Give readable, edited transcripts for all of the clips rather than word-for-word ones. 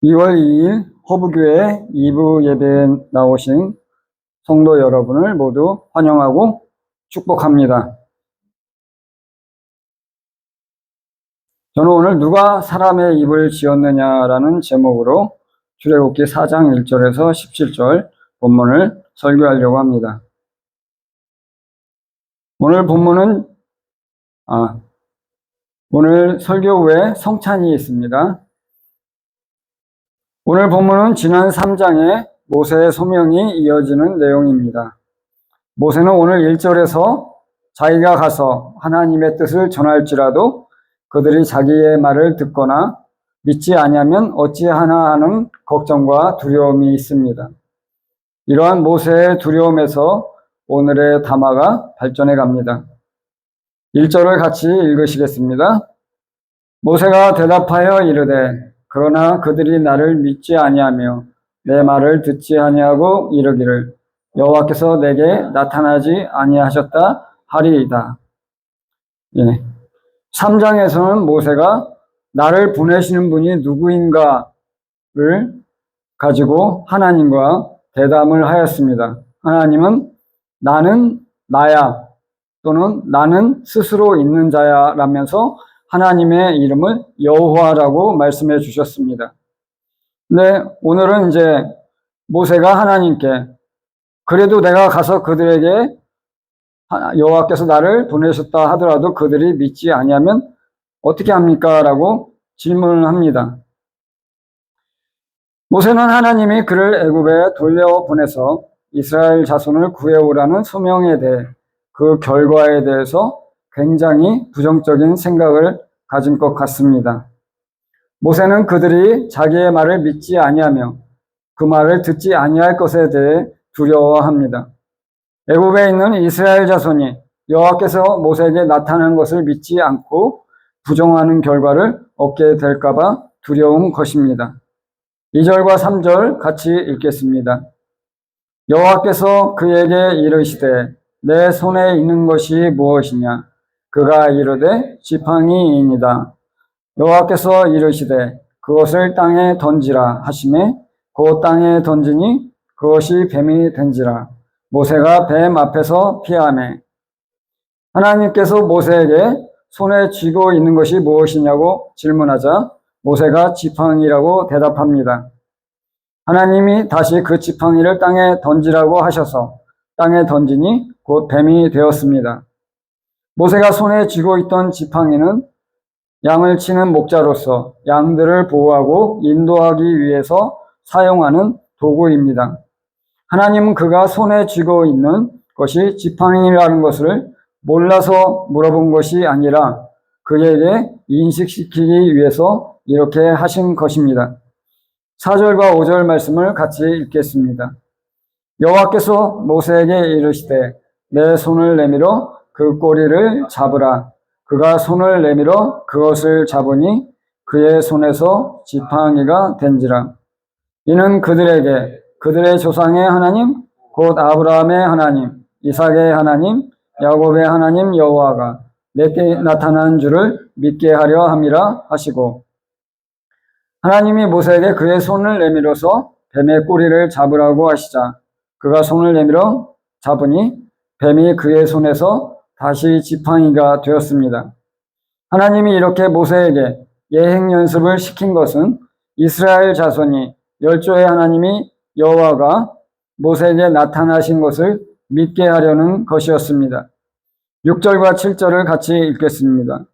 2월 2일 허브교회 2부 예배에 나오신 성도 여러분을 모두 환영하고 축복합니다. 저는 오늘 누가 사람의 입을 지었느냐라는 제목으로 출애굽기 4장 1절에서 17절 본문을 설교하려고 합니다. 오늘 본문은 오늘 설교 후에 성찬이 있습니다. 오늘 본문은 지난 3장에 모세의 소명이 이어지는 내용입니다. 모세는 오늘 1절에서 자기가 가서 하나님의 뜻을 전할지라도 그들이 자기의 말을 듣거나 믿지 아니하면 어찌하나 하는 걱정과 두려움이 있습니다. 이러한 모세의 두려움에서 오늘의 담화가 발전해 갑니다. 1절을 같이 읽으시겠습니다. 모세가 대답하여 이르되 그러나 그들이 나를 믿지 아니하며 내 말을 듣지 아니하고 이르기를 여호와께서 내게 나타나지 아니하셨다 하리이다. 3장에서는 모세가 나를 보내시는 분이 누구인가를 가지고 하나님과 대담을 하였습니다. 하나님은 나는 나야 또는 나는 스스로 있는 자야 라면서 하나님의 이름을 여호와라고 말씀해 주셨습니다. 근데 오늘은 이제 모세가 하나님께 그래도 내가 가서 그들에게 여호와께서 나를 보내셨다 하더라도 그들이 믿지 아니하면 어떻게 합니까? 라고 질문을 합니다. 모세는 하나님이 그를 애굽에 돌려보내서 이스라엘 자손을 구해오라는 소명에 대해 그 결과에 대해서 굉장히 부정적인 생각을 가진 것 같습니다. 모세는 그들이 자기의 말을 믿지 아니하며 그 말을 듣지 아니할 것에 대해 두려워합니다. 애굽에 있는 이스라엘 자손이 여호와께서 모세에게 나타난 것을 믿지 않고 부정하는 결과를 얻게 될까 봐 두려운 것입니다. 2절과 3절 같이 읽겠습니다. 여호와께서 그에게 이르시되 내 손에 있는 것이 무엇이냐? 그가 이르되 지팡이이니이다. 여호와께서 이르시되 그것을 땅에 던지라 하시매 그 땅에 던지니 그것이 뱀이 된지라. 모세가 뱀 앞에서 피하매. 하나님께서 모세에게 손에 쥐고 있는 것이 무엇이냐고 질문하자 모세가 지팡이라고 대답합니다. 하나님이 다시 그 지팡이를 땅에 던지라고 하셔서 땅에 던지니 곧 뱀이 되었습니다. 모세가 손에 쥐고 있던 지팡이는 양을 치는 목자로서 양들을 보호하고 인도하기 위해서 사용하는 도구입니다. 하나님은 그가 손에 쥐고 있는 것이 지팡이라는 것을 몰라서 물어본 것이 아니라 그에게 인식시키기 위해서 이렇게 하신 것입니다. 4절과 5절 말씀을 같이 읽겠습니다. 여호와께서 모세에게 이르시되 내 손을 내밀어 그 꼬리를 잡으라. 그가 손을 내밀어 그것을 잡으니 그의 손에서 지팡이가 된지라. 이는 그들에게 그들의 조상의 하나님 곧 아브라함의 하나님, 이삭의 하나님, 야곱의 하나님 여호와가 내게 나타난 줄을 믿게 하려 함이라 하시고, 하나님이 모세에게 그의 손을 내밀어서 뱀의 꼬리를 잡으라고 하시자 그가 손을 내밀어 잡으니 뱀이 그의 손에서 다시 지팡이가 되었습니다. 하나님이 이렇게 모세에게 예행 연습을 시킨 것은 이스라엘 자손이 열조의 하나님이 여호와가 모세에게 나타나신 것을 믿게 하려는 것이었습니다. 6절과 7절을 같이 읽겠습니다.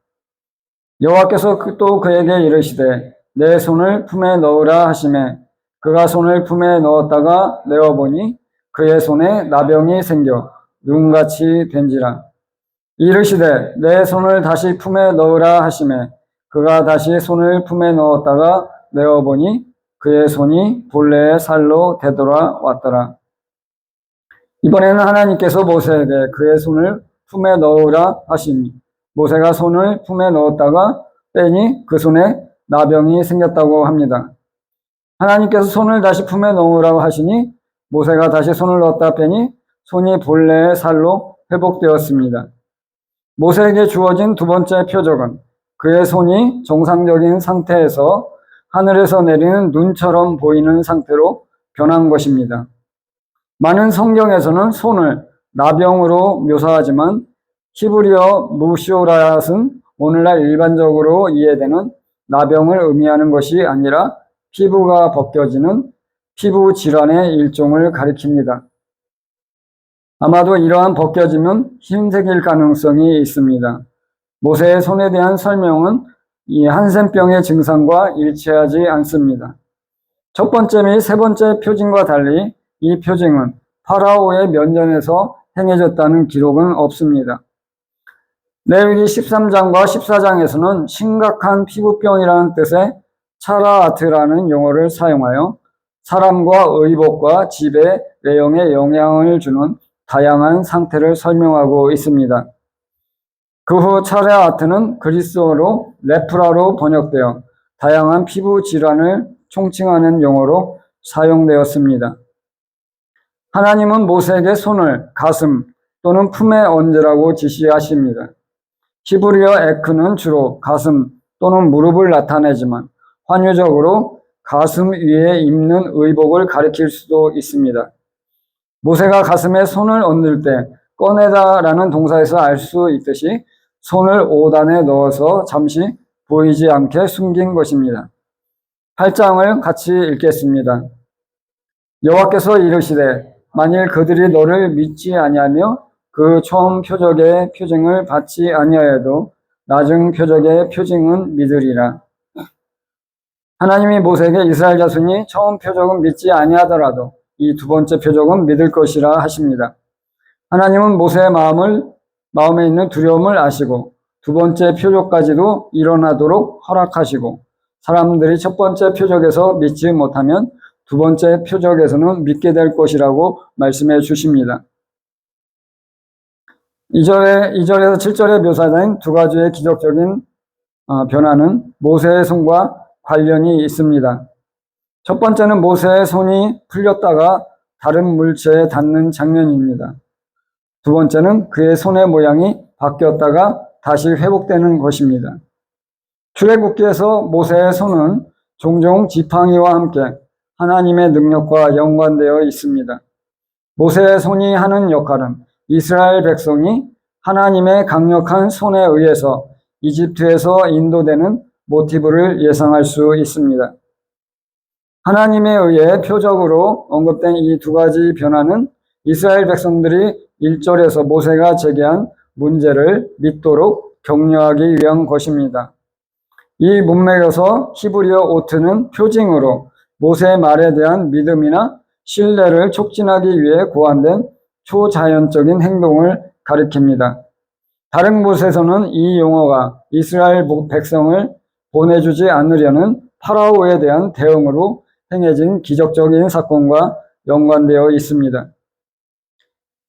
여호와께서 또 그에게 이르시되 내 손을 품에 넣으라 하시매 그가 손을 품에 넣었다가 내어보니 그의 손에 나병이 생겨 눈같이 된지라. 이르시되 내 손을 다시 품에 넣으라 하시매 그가 다시 손을 품에 넣었다가 내어보니 그의 손이 본래의 살로 되돌아왔더라. 이번에는 하나님께서 모세에게 그의 손을 품에 넣으라 하시니 모세가 손을 품에 넣었다가 빼니 그 손에 나병이 생겼다고 합니다. 하나님께서 손을 다시 품에 넣으라고 하시니 모세가 다시 손을 넣었다 빼니 손이 본래의 살로 회복되었습니다. 모세에게 주어진 두 번째 표적은 그의 손이 정상적인 상태에서 하늘에서 내리는 눈처럼 보이는 상태로 변한 것입니다. 많은 성경에서는 손을 나병으로 묘사하지만 히브리어 무쇼라앗은 오늘날 일반적으로 이해되는 나병을 의미하는 것이 아니라 피부가 벗겨지는 피부 질환의 일종을 가리킵니다. 아마도 이러한 벗겨짐은 흰색일 가능성이 있습니다. 모세의 손에 대한 설명은 이 한센병의 증상과 일치하지 않습니다. 첫 번째 및 세 번째 표징과 달리 이 표징은 파라오의 면전에서 행해졌다는 기록은 없습니다. 레위기 13장과 14장에서는 심각한 피부병이라는 뜻의 차라아트라는 용어를 사용하여 사람과 의복과 집의 내용에 영향을 주는 다양한 상태를 설명하고 있습니다. 그 후 차라아트는 그리스어로 레프라로 번역되어 다양한 피부 질환을 총칭하는 용어로 사용되었습니다. 하나님은 모세에게 손을 가슴 또는 품에 얹으라고 지시하십니다. 히브리어 에크는 주로 가슴 또는 무릎을 나타내지만 환유적으로 가슴 위에 입는 의복을 가리킬 수도 있습니다. 모세가 가슴에 손을 얹을 때 꺼내다라는 동사에서 알 수 있듯이 손을 오단에 넣어서 잠시 보이지 않게 숨긴 것입니다. 8장을 같이 읽겠습니다. 여호와께서 이르시되 만일 그들이 너를 믿지 아니하며 그 처음 표적의 표징을 받지 아니하여도 나중 표적의 표징은 믿으리라. 하나님이 모세에게 이스라엘 자손이 처음 표적은 믿지 아니하더라도 이 두 번째 표적은 믿을 것이라 하십니다. 하나님은 모세의 마음에 있는 두려움을 아시고 두 번째 표적까지도 일어나도록 허락하시고 사람들이 첫 번째 표적에서 믿지 못하면 두 번째 표적에서는 믿게 될 것이라고 말씀해 주십니다. 2절에서 7절에 묘사된 두 가지의 기적적인 변화는 모세의 손과 관련이 있습니다. 첫 번째는 모세의 손이 풀렸다가 다른 물체에 닿는 장면입니다. 두 번째는 그의 손의 모양이 바뀌었다가 다시 회복되는 것입니다. 출애굽기에서 모세의 손은 종종 지팡이와 함께 하나님의 능력과 연관되어 있습니다. 모세의 손이 하는 역할은 이스라엘 백성이 하나님의 강력한 손에 의해서 이집트에서 인도되는 모티브를 예상할 수 있습니다. 하나님에 의해 표적으로 언급된 이 두 가지 변화는 이스라엘 백성들이 1절에서 모세가 제기한 문제를 믿도록 격려하기 위한 것입니다. 이 문맥에서 히브리어 오트는 표징으로 모세의 말에 대한 믿음이나 신뢰를 촉진하기 위해 고안된 초자연적인 행동을 가리킵니다. 다른 곳에서는 이 용어가 이스라엘 백성을 보내주지 않으려는 파라오에 대한 대응으로 행해진 기적적인 사건과 연관되어 있습니다.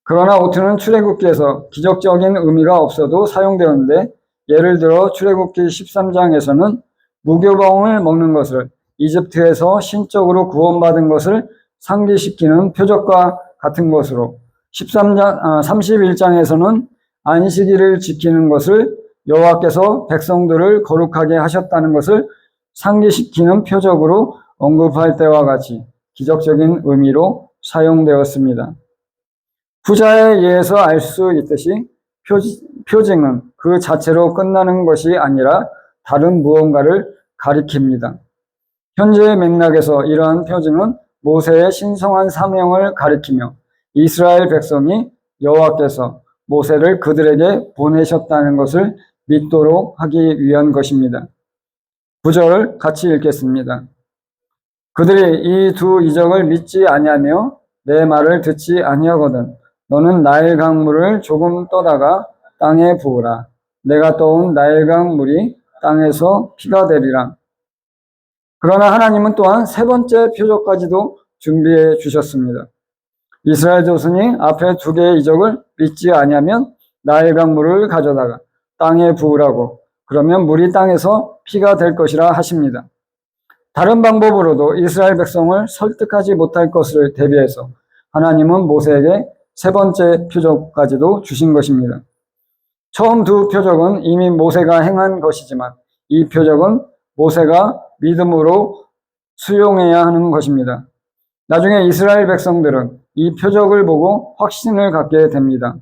그러나 오트는 출애굽기에서 기적적인 의미가 없어도 사용되었는데 예를 들어 출애굽기 13장에서는 무교병을 먹는 것을 이집트에서 신적으로 구원받은 것을 상기시키는 표적과 같은 것으로 31장에서는 안식일을 지키는 것을 여호와께서 백성들을 거룩하게 하셨다는 것을 상기시키는 표적으로 언급할 때와 같이 기적적인 의미로 사용되었습니다. 후자에 의해서 알 수 있듯이 표징은 그 자체로 끝나는 것이 아니라 다른 무언가를 가리킵니다. 현재의 맥락에서 이러한 표징은 모세의 신성한 사명을 가리키며 이스라엘 백성이 여호와께서 모세를 그들에게 보내셨다는 것을 믿도록 하기 위한 것입니다. 9절을 같이 읽겠습니다. 그들이 이 두 이적을 믿지 아니하며 내 말을 듣지 아니하거든 너는 나일 강물을 조금 떠다가 땅에 부으라. 내가 떠온 나일 강물이 땅에서 피가 되리라. 그러나 하나님은 또한 세 번째 표적까지도 준비해 주셨습니다. 이스라엘 자손이 앞에 두 개의 이적을 믿지 아니하면 나일 강물을 가져다가 땅에 부으라고 그러면 물이 땅에서 피가 될 것이라 하십니다. 다른 방법으로도 이스라엘 백성을 설득하지 못할 것을 대비해서 하나님은 모세에게 세 번째 표적까지도 주신 것입니다. 처음 두 표적은 이미 모세가 행한 것이지만 이 표적은 모세가 믿음으로 수용해야 하는 것입니다. 나중에 이스라엘 백성들은 이 표적을 보고 확신을 갖게 됩니다.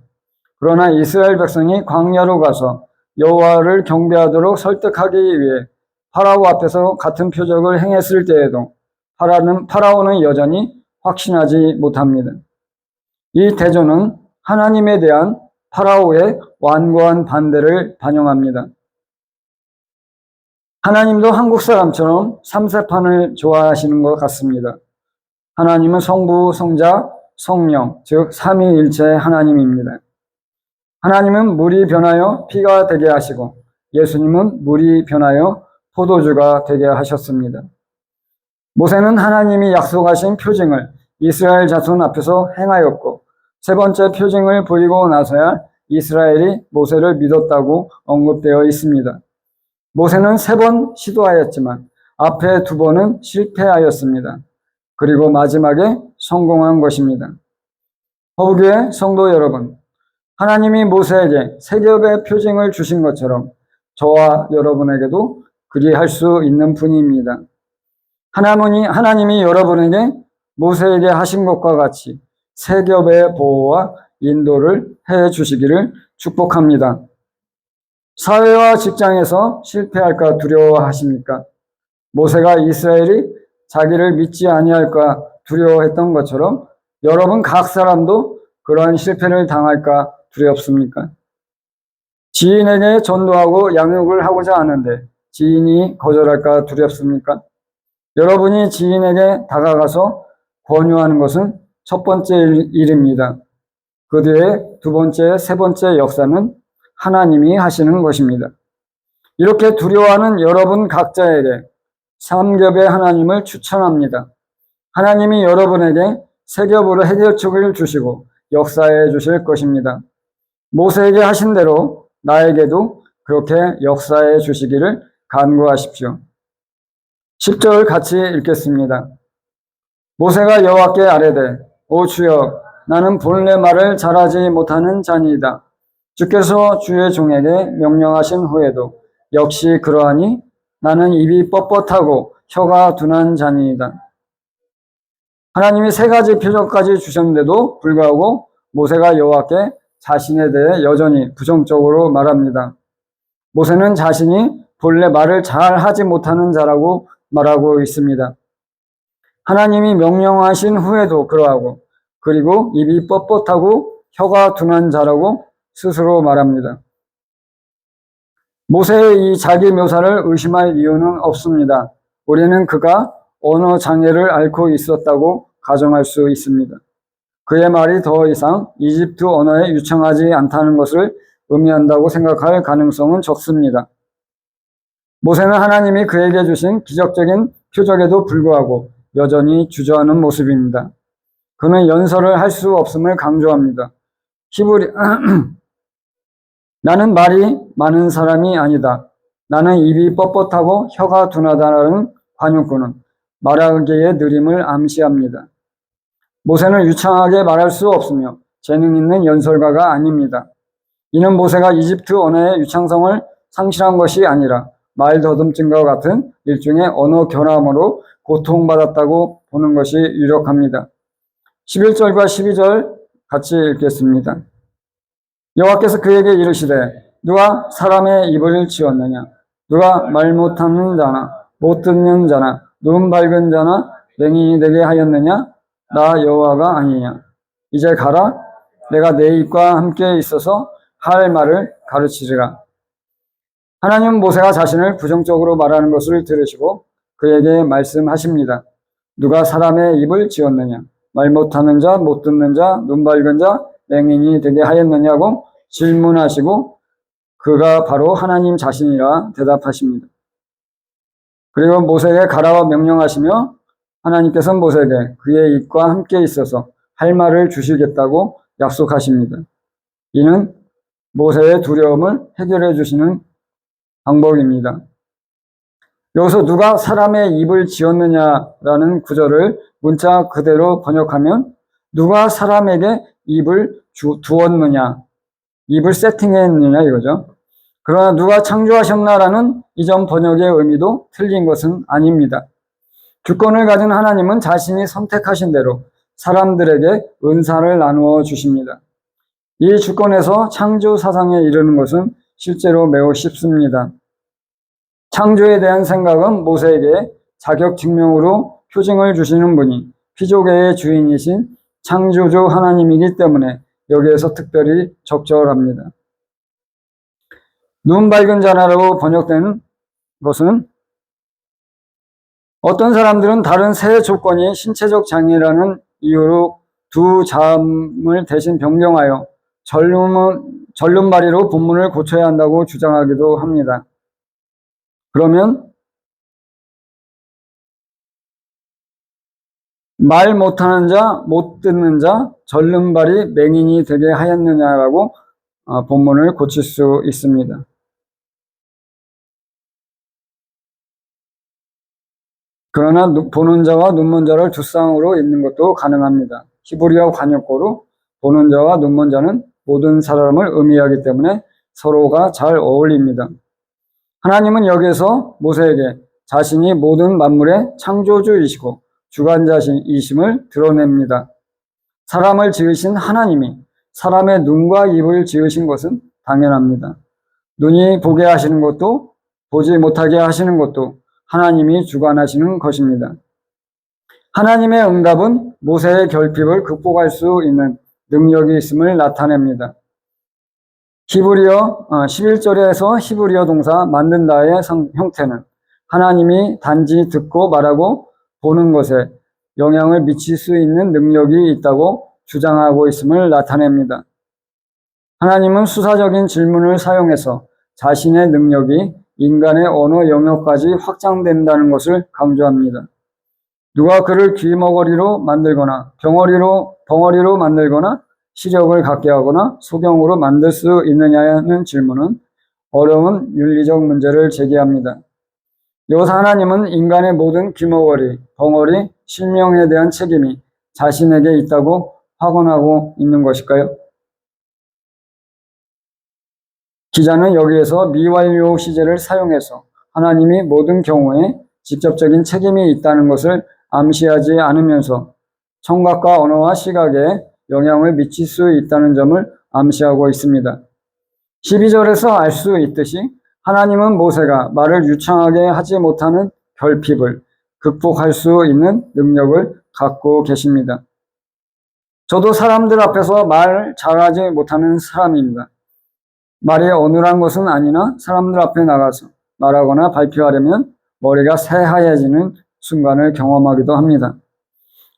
그러나 이스라엘 백성이 광야로 가서 여호와를 경배하도록 설득하기 위해 파라오 앞에서 같은 표적을 행했을 때에도 파라오는 여전히 확신하지 못합니다. 이 대조는 하나님에 대한 파라오의 완고한 반대를 반영합니다. 하나님도 한국 사람처럼 삼세판을 좋아하시는 것 같습니다. 하나님은 성부, 성자, 성령, 즉 삼위일체 하나님입니다. 하나님은 물이 변하여 피가 되게 하시고 예수님은 물이 변하여 포도주가 되게 하셨습니다. 모세는 하나님이 약속하신 표징을 이스라엘 자손 앞에서 행하였고 세 번째 표징을 보이고 나서야 이스라엘이 모세를 믿었다고 언급되어 있습니다. 모세는 3번 시도하였지만 앞에 2번은 실패하였습니다. 그리고 마지막에 성공한 것입니다. 허브교회 성도 여러분, 하나님이 모세에게 3겹의 표징을 주신 것처럼 저와 여러분에게도 그리할 수 있는 분입니다. 하나님이 여러분에게 모세에게 하신 것과 같이 3겹의 보호와 인도를 해 주시기를 축복합니다. 사회와 직장에서 실패할까 두려워하십니까? 모세가 이스라엘이 자기를 믿지 아니할까 두려워했던 것처럼 여러분 각 사람도 그러한 실패를 당할까 두렵습니까? 지인에게 전도하고 양육을 하고자 하는데 지인이 거절할까 두렵습니까? 여러분이 지인에게 다가가서 권유하는 것은 첫 번째 일입니다. 그 뒤에 2번째, 3번째 역사는 하나님이 하시는 것입니다. 이렇게 두려워하는 여러분 각자에게 3겹의 하나님을 추천합니다. 하나님이 여러분에게 3겹으로 해결책을 주시고 역사해 주실 것입니다. 모세에게 하신 대로 나에게도 그렇게 역사해 주시기를 간구하십시오. 10절 같이 읽겠습니다. 모세가 여호와께 아뢰되 오 주여 나는 본래 말을 잘하지 못하는 자니이다. 주께서 주의 종에게 명령하신 후에도 역시 그러하니 나는 입이 뻣뻣하고 혀가 둔한 자니이다. 하나님이 3가지 표적까지 주셨는데도 불구하고 모세가 여호와께 자신에 대해 여전히 부정적으로 말합니다. 모세는 자신이 본래 말을 잘 하지 못하는 자라고 말하고 있습니다. 하나님이 명령하신 후에도 그러하고 그리고 입이 뻣뻣하고 혀가 둔한 자라고 스스로 말합니다. 모세의 이 자기 묘사를 의심할 이유는 없습니다. 우리는 그가 언어 장애를 앓고 있었다고 가정할 수 있습니다. 그의 말이 더 이상 이집트 언어에 유창하지 않다는 것을 의미한다고 생각할 가능성은 적습니다. 모세는 하나님이 그에게 주신 기적적인 표적에도 불구하고 여전히 주저하는 모습입니다. 그는 연설을 할 수 없음을 강조합니다. 나는 말이 많은 사람이 아니다. 나는 입이 뻣뻣하고 혀가 둔하다라는 관용구는 말하기의 느림을 암시합니다. 모세는 유창하게 말할 수 없으며 재능 있는 연설가가 아닙니다. 이는 모세가 이집트 언어의 유창성을 상실한 것이 아니라 말 더듬증과 같은 일종의 언어 결함으로 고통받았다고 보는 것이 유력합니다. 11절과 12절 같이 읽겠습니다. 여호와께서 그에게 이르시되 누가 사람의 입을 지었느냐? 누가 말 못하는 자나 못 듣는 자나 눈 밝은 자나 맹인이 되게 하였느냐? 나 여호와가 아니냐? 이제 가라. 내가 내 입과 함께 있어서 할 말을 가르치리라. 하나님은 모세가 자신을 부정적으로 말하는 것을 들으시고 그에게 말씀하십니다. 누가 사람의 입을 지었느냐? 말 못하는 자, 못 듣는 자, 눈 밝은 자, 맹인이 되게 하였느냐고 질문하시고 그가 바로 하나님 자신이라 대답하십니다. 그리고 모세에게 가라고 명령하시며 하나님께서는 모세에게 그의 입과 함께 있어서 할 말을 주시겠다고 약속하십니다. 이는 모세의 두려움을 해결해 주시는 방법입니다. 여기서 누가 사람의 입을 지었느냐라는 구절을 문자 그대로 번역하면 누가 사람에게 입을 두었느냐, 입을 세팅했느냐 이거죠. 그러나 누가 창조하셨나라는 이전 번역의 의미도 틀린 것은 아닙니다. 주권을 가진 하나님은 자신이 선택하신 대로 사람들에게 은사를 나누어 주십니다. 이 주권에서 창조 사상에 이르는 것은 실제로 매우 쉽습니다. 창조에 대한 생각은 모세에게 자격증명으로 표징을 주시는 분이 피조계의 주인이신 창조주 하나님이기 때문에 여기에서 특별히 적절합니다. 눈 밝은 자라고 번역된 것은 어떤 사람들은 다른 세 조건이 신체적 장애라는 이유로 두 자음을 대신 변경하여 절름발이로 본문을 고쳐야 한다고 주장하기도 합니다. 그러면 말 못하는 자, 못 듣는 자, 절름발이 맹인이 되게 하였느냐라고 본문을 고칠 수 있습니다. 그러나 보는 자와 눈먼 자를 두 쌍으로 읽는 것도 가능합니다. 히브리어 관역고로 보는 자와 눈먼 자는 모든 사람을 의미하기 때문에 서로가 잘 어울립니다. 하나님은 여기에서 모세에게 자신이 모든 만물의 창조주이시고 주관자이심을 드러냅니다. 사람을 지으신 하나님이 사람의 눈과 입을 지으신 것은 당연합니다. 눈이 보게 하시는 것도 보지 못하게 하시는 것도 하나님이 주관하시는 것입니다. 하나님의 응답은 모세의 결핍을 극복할 수 있는 능력이 있음을 나타냅니다. 히브리어 11절에서 히브리어 동사 만든다의 형태는 하나님이 단지 듣고 말하고 보는 것에 영향을 미칠 수 있는 능력이 있다고 주장하고 있음을 나타냅니다. 하나님은 수사적인 질문을 사용해서 자신의 능력이 인간의 언어 영역까지 확장된다는 것을 강조합니다. 누가 그를 귀머거리로 만들거나 벙어리로 만들거나 시력을 갖게 하거나 소경으로 만들 수 있느냐는 질문은 어려운 윤리적 문제를 제기합니다. 여기서 하나님은 인간의 모든 귀머거리, 벙어리, 실명에 대한 책임이 자신에게 있다고 확언하고 있는 것일까요? 기자는 여기에서 미완료 시제를 사용해서 하나님이 모든 경우에 직접적인 책임이 있다는 것을 암시하지 않으면서 청각과 언어와 시각에 영향을 미칠 수 있다는 점을 암시하고 있습니다. 12절에서 알 수 있듯이 하나님은 모세가 말을 유창하게 하지 못하는 결핍을 극복할 수 있는 능력을 갖고 계십니다. 저도 사람들 앞에서 말 잘하지 못하는 사람입니다. 말이 어눌한 것은 아니나 사람들 앞에 나가서 말하거나 발표하려면 머리가 새하얘지는 순간을 경험하기도 합니다.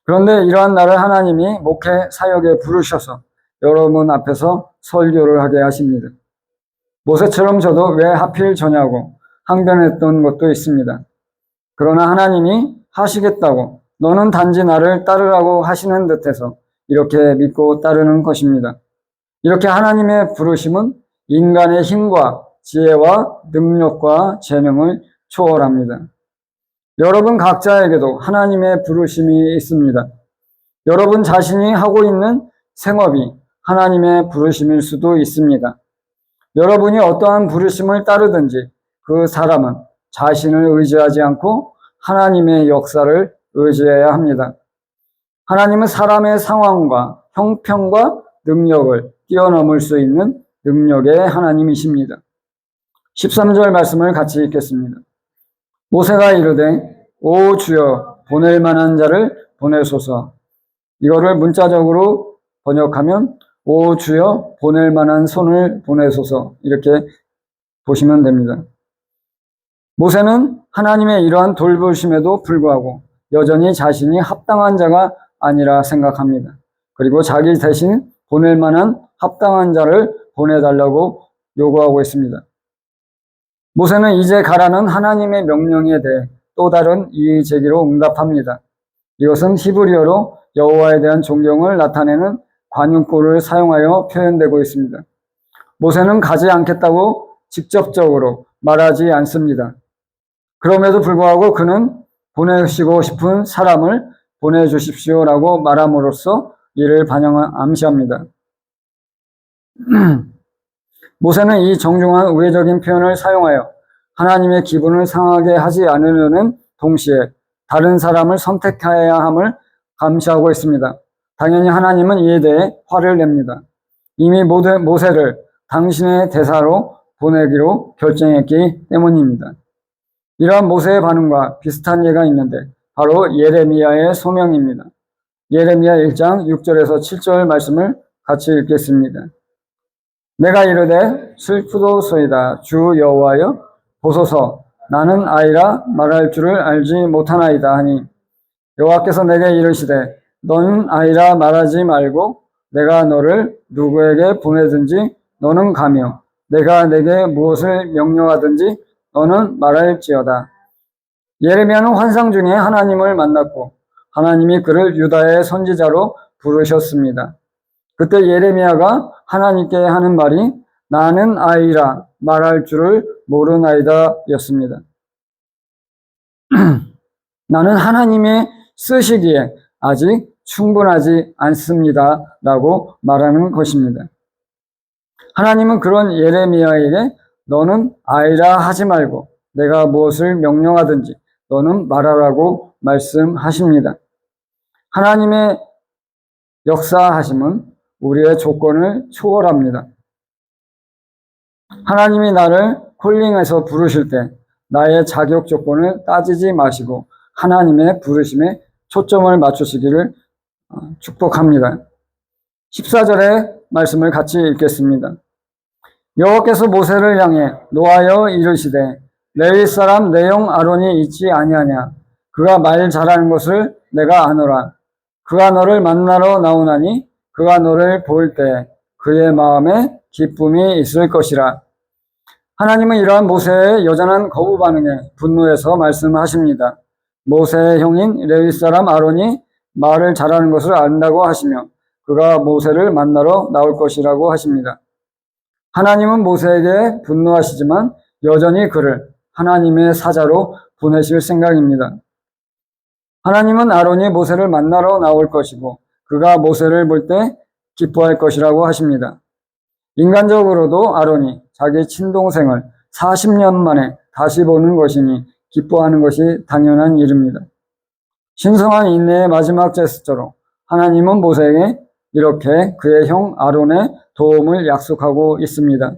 그런데 이러한 나를 하나님이 목회 사역에 부르셔서 여러분 앞에서 설교를 하게 하십니다. 모세처럼 저도 왜 하필 저냐고 항변했던 것도 있습니다. 그러나 하나님이 하시겠다고 너는 단지 나를 따르라고 하시는 듯해서 이렇게 믿고 따르는 것입니다. 이렇게 하나님의 부르심은 인간의 힘과 지혜와 능력과 재능을 초월합니다. 여러분 각자에게도 하나님의 부르심이 있습니다. 여러분 자신이 하고 있는 생업이 하나님의 부르심일 수도 있습니다. 여러분이 어떠한 부르심을 따르든지 그 사람은 자신을 의지하지 않고 하나님의 역사를 의지해야 합니다. 하나님은 사람의 상황과 형편과 능력을 뛰어넘을 수 있는 능력의 하나님이십니다. 13절 말씀을 같이 읽겠습니다. 모세가 이르되 오 주여 보낼 만한 자를 보내소서. 이거를 문자적으로 번역하면 오 주여 보낼 만한 손을 보내소서 이렇게 보시면 됩니다. 모세는 하나님의 이러한 돌보심에도 불구하고 여전히 자신이 합당한 자가 아니라 생각합니다. 그리고 자기 대신 보낼 만한 합당한 자를 보내달라고 요구하고 있습니다. 모세는 이제 가라는 하나님의 명령에 대해 또 다른 이의 제기로 응답합니다. 이것은 히브리어로 여호와에 대한 존경을 나타내는 관용구를 사용하여 표현되고 있습니다. 모세는 가지 않겠다고 직접적으로 말하지 않습니다. 그럼에도 불구하고 그는 보내시고 싶은 사람을 보내주십시오라고 말함으로써 이를 암시합니다. 모세는 이 정중한 우회적인 표현을 사용하여 하나님의 기분을 상하게 하지 않으려는 동시에 다른 사람을 선택해야 함을 감시하고 있습니다. 당연히 하나님은 이에 대해 화를 냅니다. 이미 모세를 당신의 대사로 보내기로 결정했기 때문입니다. 이러한 모세의 반응과 비슷한 예가 있는데 바로 예레미야의 소명입니다. 예레미야 1장 6절에서 7절 말씀을 같이 읽겠습니다. 내가 이르되 슬프도소이다 주 여호와여 보소서 나는 아이라 말할 줄을 알지 못하나이다 하니 여호와께서 내게 이르시되 너는 아이라 말하지 말고 내가 너를 누구에게 보내든지 너는 가며 내가 내게 무엇을 명령하든지 너는 말할지어다. 예레미야는 환상 중에 하나님을 만났고 하나님이 그를 유다의 선지자로 부르셨습니다. 그때 예레미야가 하나님께 하는 말이 나는 아이라 말할 줄을 모르나이다 였습니다. 나는 하나님의 쓰시기에 아직 충분하지 않습니다 라고 말하는 것입니다. 하나님은 그런 예레미야에게 너는 아이라 하지 말고 내가 무엇을 명령하든지 너는 말하라고 말씀하십니다. 하나님의 역사하심은 우리의 조건을 초월합니다. 하나님이 나를 콜링해서 부르실 때 나의 자격 조건을 따지지 마시고 하나님의 부르심에 초점을 맞추시기를 축복합니다. 14절의 말씀을 같이 읽겠습니다. 여호와께서 모세를 향해 노하여 이르시되 레위 사람 내 형 아론이 있지 아니하냐 그가 말 잘하는 것을 내가 아노라. 그가 너를 만나러 나오나니 그가 너를 볼 때 그의 마음에 기쁨이 있을 것이라. 하나님은 이러한 모세의 여전한 거부 반응에 분노해서 말씀하십니다. 모세의 형인 레위 사람 아론이 말을 잘하는 것을 안다고 하시며 그가 모세를 만나러 나올 것이라고 하십니다. 하나님은 모세에게 분노하시지만 여전히 그를 하나님의 사자로 보내실 생각입니다. 하나님은 아론이 모세를 만나러 나올 것이고 그가 모세를 볼 때 기뻐할 것이라고 하십니다. 인간적으로도 아론이 자기 친동생을 40년 만에 다시 보는 것이니 기뻐하는 것이 당연한 일입니다. 신성한 인내의 마지막 제스처로 하나님은 모세에게 이렇게 그의 형 아론의 도움을 약속하고 있습니다.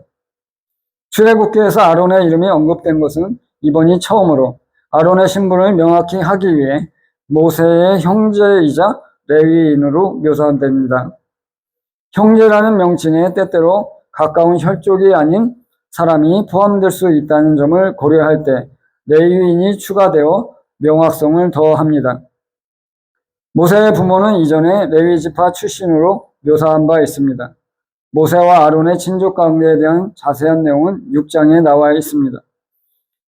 출애굽기에서 아론의 이름이 언급된 것은 이번이 처음으로 아론의 신분을 명확히 하기 위해 모세의 형제이자 레위인으로 묘사됩니다. 형제라는 명칭에 때때로 가까운 혈족이 아닌 사람이 포함될 수 있다는 점을 고려할 때 레위인이 추가되어 명확성을 더합니다. 모세의 부모는 이전에 레위 지파 출신으로 묘사한 바 있습니다. 모세와 아론의 친족 관계에 대한 자세한 내용은 6장에 나와 있습니다.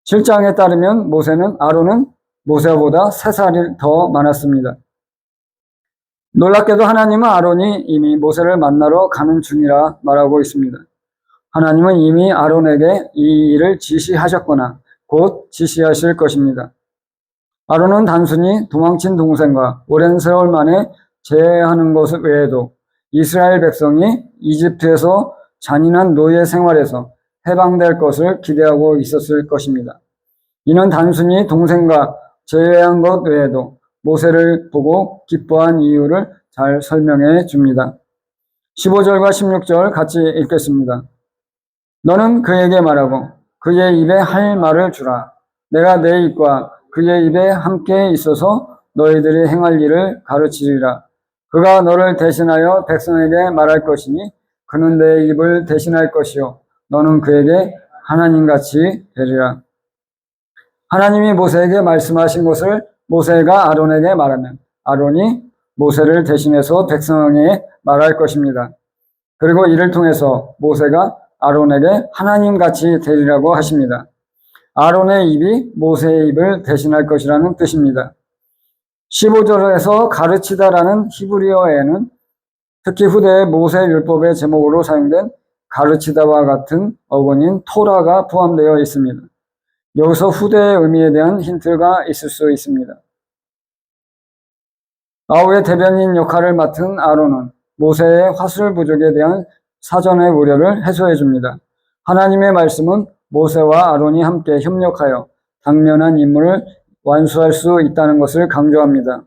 7장에 따르면 아론은 모세보다 3살이 더 많았습니다. 놀랍게도 하나님은 아론이 이미 모세를 만나러 가는 중이라 말하고 있습니다. 하나님은 이미 아론에게 이 일을 지시하셨거나 곧 지시하실 것입니다. 아론은 단순히 도망친 동생과 오랜 세월 만에 재회하는 것 외에도 이스라엘 백성이 이집트에서 잔인한 노예 생활에서 해방될 것을 기대하고 있었을 것입니다. 이는 단순히 동생과 재회한 것 외에도 모세를 보고 기뻐한 이유를 잘 설명해 줍니다. 15절과 16절 같이 읽겠습니다. 너는 그에게 말하고 그의 입에 할 말을 주라. 내가 내 입과 그의 입에 함께 있어서 너희들이 행할 일을 가르치리라. 그가 너를 대신하여 백성에게 말할 것이니 그는 내 입을 대신할 것이요 너는 그에게 하나님같이 되리라. 하나님이 모세에게 말씀하신 것을 모세가 아론에게 말하면 아론이 모세를 대신해서 백성에게 말할 것입니다. 그리고 이를 통해서 모세가 아론에게 하나님같이 되리라고 하십니다. 아론의 입이 모세의 입을 대신할 것이라는 뜻입니다. 15절에서 가르치다라는 히브리어에는 특히 후대의 모세율법의 제목으로 사용된 가르치다와 같은 어근인 토라가 포함되어 있습니다. 여기서 후대의 의미에 대한 힌트가 있을 수 있습니다. 아우의 대변인 역할을 맡은 아론은 모세의 화술 부족에 대한 사전의 우려를 해소해 줍니다. 하나님의 말씀은 모세와 아론이 함께 협력하여 당면한 임무를 완수할 수 있다는 것을 강조합니다.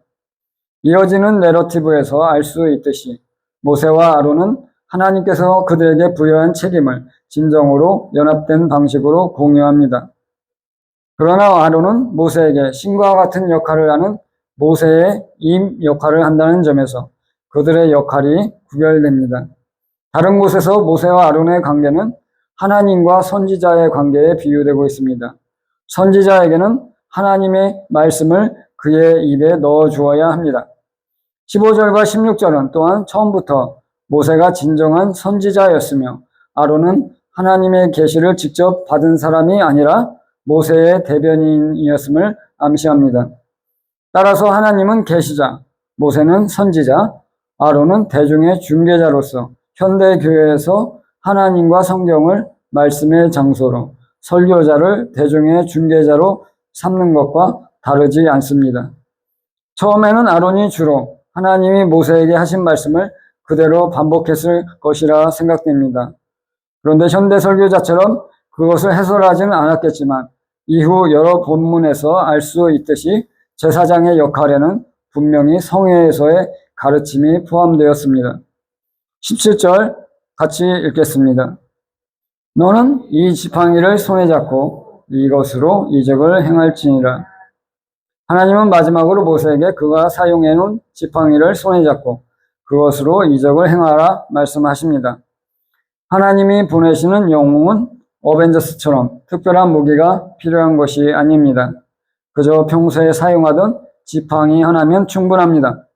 이어지는 내러티브에서 알 수 있듯이 모세와 아론은 하나님께서 그들에게 부여한 책임을 진정으로 연합된 방식으로 공유합니다. 그러나 아론은 모세에게 신과 같은 역할을 하는 모세의 임 역할을 한다는 점에서 그들의 역할이 구별됩니다. 다른 곳에서 모세와 아론의 관계는 하나님과 선지자의 관계에 비유되고 있습니다. 선지자에게는 하나님의 말씀을 그의 입에 넣어 주어야 합니다. 15절과 16절은 또한 처음부터 모세가 진정한 선지자였으며 아론은 하나님의 계시를 직접 받은 사람이 아니라 모세의 대변인이었음을 암시합니다. 따라서 하나님은 계시자, 모세는 선지자, 아론은 대중의 중개자로서 현대 교회에서 하나님과 성경을 말씀의 장소로, 설교자를 대중의 중개자로 삼는 것과 다르지 않습니다. 처음에는 아론이 주로 하나님이 모세에게 하신 말씀을 그대로 반복했을 것이라 생각됩니다. 그런데 현대 설교자처럼 그것을 해설하지는 않았겠지만 이후 여러 본문에서 알 수 있듯이 제사장의 역할에는 분명히 성회에서의 가르침이 포함되었습니다. 17절 같이 읽겠습니다. 너는 이 지팡이를 손에 잡고 이것으로 이적을 행할지니라. 하나님은 마지막으로 모세에게 그가 사용해 놓은 지팡이를 손에 잡고 그것으로 이적을 행하라 말씀하십니다. 하나님이 보내시는 영웅은 어벤져스처럼 특별한 무기가 필요한 것이 아닙니다. 그저 평소에 사용하던 지팡이 하나면 충분합니다.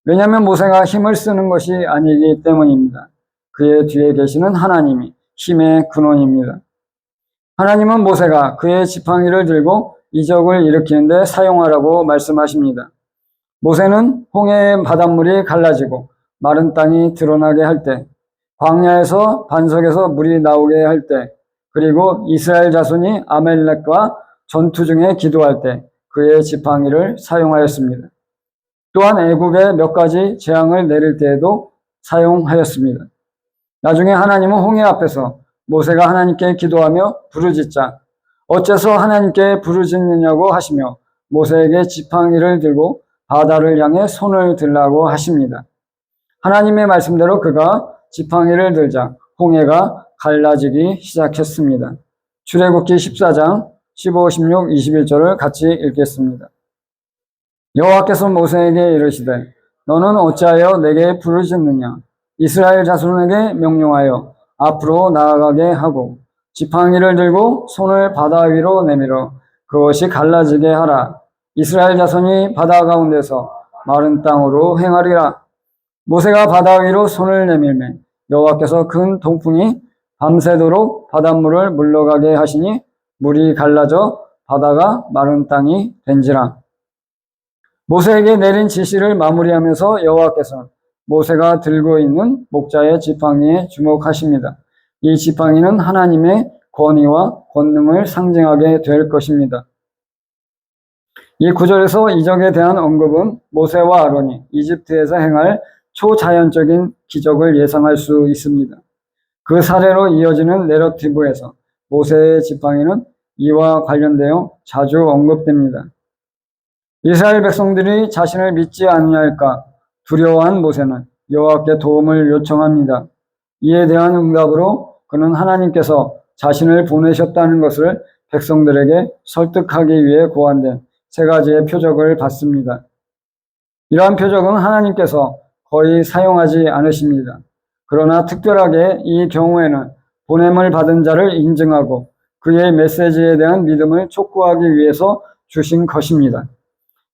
왜냐하면 모세가 힘을 쓰는 것이 아니기 때문입니다. 그의 뒤에 계시는 하나님이 힘의 근원입니다. 하나님은 모세가 그의 지팡이를 들고 이적을 일으키는데 사용하라고 말씀하십니다. 모세는 홍해의 바닷물이 갈라지고 마른 땅이 드러나게 할 때, 광야에서 반석에서 물이 나오게 할 때, 그리고 이스라엘 자손이 아말렉과 전투 중에 기도할 때 그의 지팡이를 사용하였습니다. 또한 애굽에 몇 가지 재앙을 내릴 때에도 사용하였습니다. 나중에 하나님은 홍해 앞에서 모세가 하나님께 기도하며 부르짖자 어째서 하나님께 부르짖느냐고 하시며 모세에게 지팡이를 들고 바다를 향해 손을 들라고 하십니다. 하나님의 말씀대로 그가 지팡이를 들자 홍해가 갈라지기 시작했습니다. 출애굽기 14장 15, 16, 21절을 같이 읽겠습니다. 여호와께서 모세에게 이르시되 너는 어찌하여 내게 부르짖느냐 이스라엘 자손에게 명령하여 앞으로 나아가게 하고 지팡이를 들고 손을 바다 위로 내밀어 그것이 갈라지게 하라. 이스라엘 자손이 바다 가운데서 마른 땅으로 행하리라. 모세가 바다 위로 손을 내밀매 여호와께서 큰 동풍이 밤새도록 바닷물을 물러가게 하시니 물이 갈라져 바다가 마른 땅이 된지라. 모세에게 내린 지시를 마무리하면서 여호와께서 모세가 들고 있는 목자의 지팡이에 주목하십니다. 이 지팡이는 하나님의 권위와 권능을 상징하게 될 것입니다. 이 구절에서 이적에 대한 언급은 모세와 아론이 이집트에서 행할 초자연적인 기적을 예상할 수 있습니다. 그 사례로 이어지는 내러티브에서 모세의 지팡이는 이와 관련되어 자주 언급됩니다. 이스라엘 백성들이 자신을 믿지 아니할까 두려워한 모세는 여호와께 도움을 요청합니다. 이에 대한 응답으로 그는 하나님께서 자신을 보내셨다는 것을 백성들에게 설득하기 위해 고안된 세 가지의 표적을 받습니다. 이러한 표적은 하나님께서 거의 사용하지 않으십니다. 그러나 특별하게 이 경우에는 보냄을 받은 자를 인증하고 그의 메시지에 대한 믿음을 촉구하기 위해서 주신 것입니다.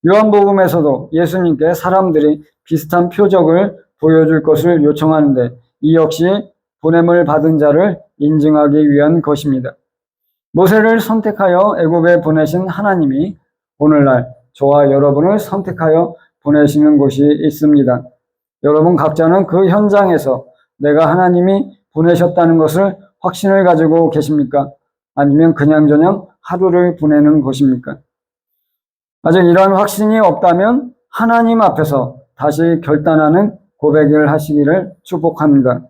요한복음에서도 예수님께 사람들이 비슷한 표적을 보여줄 것을 요청하는데 이 역시 보냄을 받은 자를 인증하기 위한 것입니다. 모세를 선택하여 애굽에 보내신 하나님이 오늘날 저와 여러분을 선택하여 보내시는 곳이 있습니다. 여러분 각자는 그 현장에서 내가 하나님이 보내셨다는 것을 확신을 가지고 계십니까? 아니면 그냥저냥 하루를 보내는 것입니까? 아직 이러한 확신이 없다면 하나님 앞에서 다시 결단하는 고백을 하시기를 축복합니다.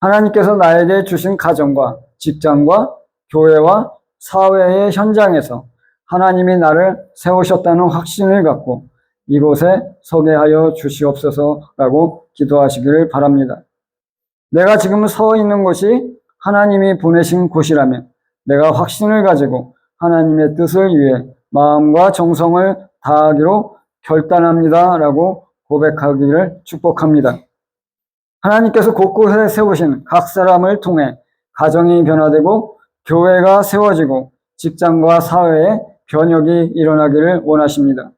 하나님께서 나에게 주신 가정과 직장과 교회와 사회의 현장에서 하나님이 나를 세우셨다는 확신을 갖고 이곳에 서게 하여 주시옵소서라고 기도하시기를 바랍니다. 내가 지금 서 있는 곳이 하나님이 보내신 곳이라면 내가 확신을 가지고 하나님의 뜻을 위해 마음과 정성을 다하기로 결단합니다라고 고백하기를 축복합니다. 하나님께서 곳곳에 세우신 각 사람을 통해 가정이 변화되고 교회가 세워지고 직장과 사회에 변혁이 일어나기를 원하십니다.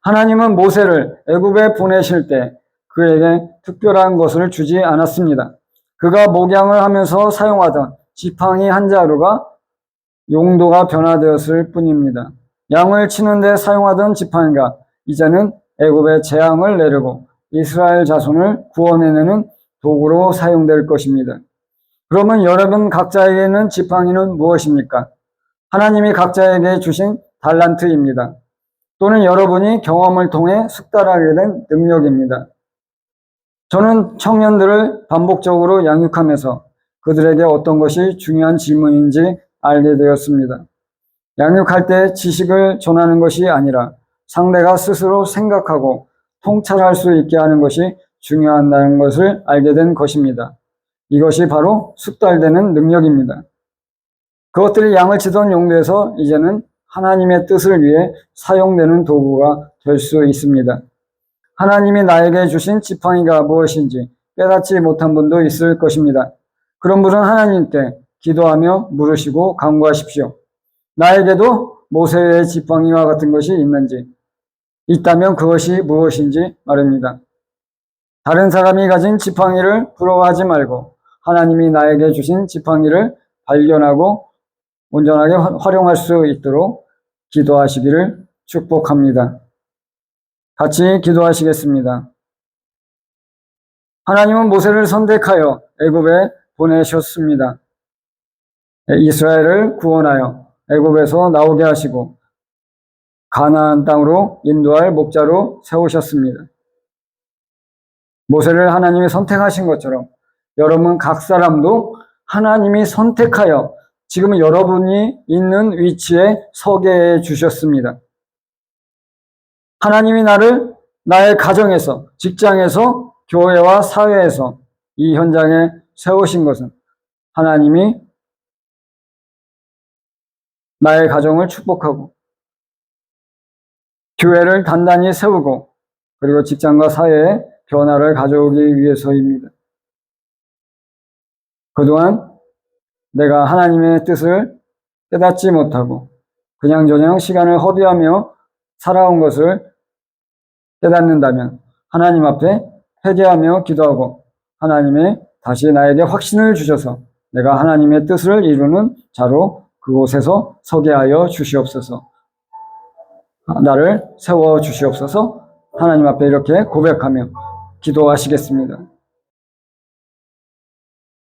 하나님은 모세를 애굽에 보내실 때 그에게 특별한 것을 주지 않았습니다. 그가 목양을 하면서 사용하던 지팡이 한 자루가 용도가 변화되었을 뿐입니다. 양을 치는데 사용하던 지팡이가 이제는 애굽의 재앙을 내리고 이스라엘 자손을 구원해내는 도구로 사용될 것입니다. 그러면 여러분 각자에게는 지팡이는 무엇입니까? 하나님이 각자에게 주신 달란트입니다. 또는 여러분이 경험을 통해 숙달하게 된 능력입니다. 저는 청년들을 반복적으로 양육하면서 그들에게 어떤 것이 중요한 질문인지 알게 되었습니다. 양육할 때 지식을 전하는 것이 아니라 상대가 스스로 생각하고 통찰할 수 있게 하는 것이 중요하다는 것을 알게 된 것입니다. 이것이 바로 숙달되는 능력입니다. 그것들이 양을 치던 용도에서 이제는 하나님의 뜻을 위해 사용되는 도구가 될 수 있습니다. 하나님이 나에게 주신 지팡이가 무엇인지 깨닫지 못한 분도 있을 것입니다. 그런 분은 하나님께 기도하며 물으시고 간구하십시오. 나에게도 모세의 지팡이와 같은 것이 있는지, 있다면 그것이 무엇인지 말입니다. 다른 사람이 가진 지팡이를 부러워하지 말고 하나님이 나에게 주신 지팡이를 발견하고 온전하게 활용할 수 있도록 기도하시기를 축복합니다. 같이 기도하시겠습니다. 하나님은 모세를 선택하여 애굽에 보내셨습니다. 이스라엘을 구원하여 애굽에서 나오게 하시고 가나안 땅으로 인도할 목자로 세우셨습니다. 모세를 하나님이 선택하신 것처럼 여러분 각 사람도 하나님이 선택하여 지금 여러분이 있는 위치에 서게 해 주셨습니다. 하나님이 나를 나의 가정에서, 직장에서, 교회와 사회에서 이 현장에 세우신 것은 하나님이 나의 가정을 축복하고 교회를 단단히 세우고 그리고 직장과 사회에 변화를 가져오기 위해서입니다. 그동안 내가 하나님의 뜻을 깨닫지 못하고 그냥저냥 시간을 허비하며 살아온 것을 깨닫는다면 하나님 앞에 회개하며 기도하고 하나님의 다시 나에게 확신을 주셔서 내가 하나님의 뜻을 이루는 자로 그곳에서 서게 하여 주시옵소서. 나를 세워 주시옵소서. 하나님 앞에 이렇게 고백하며 기도하시겠습니다.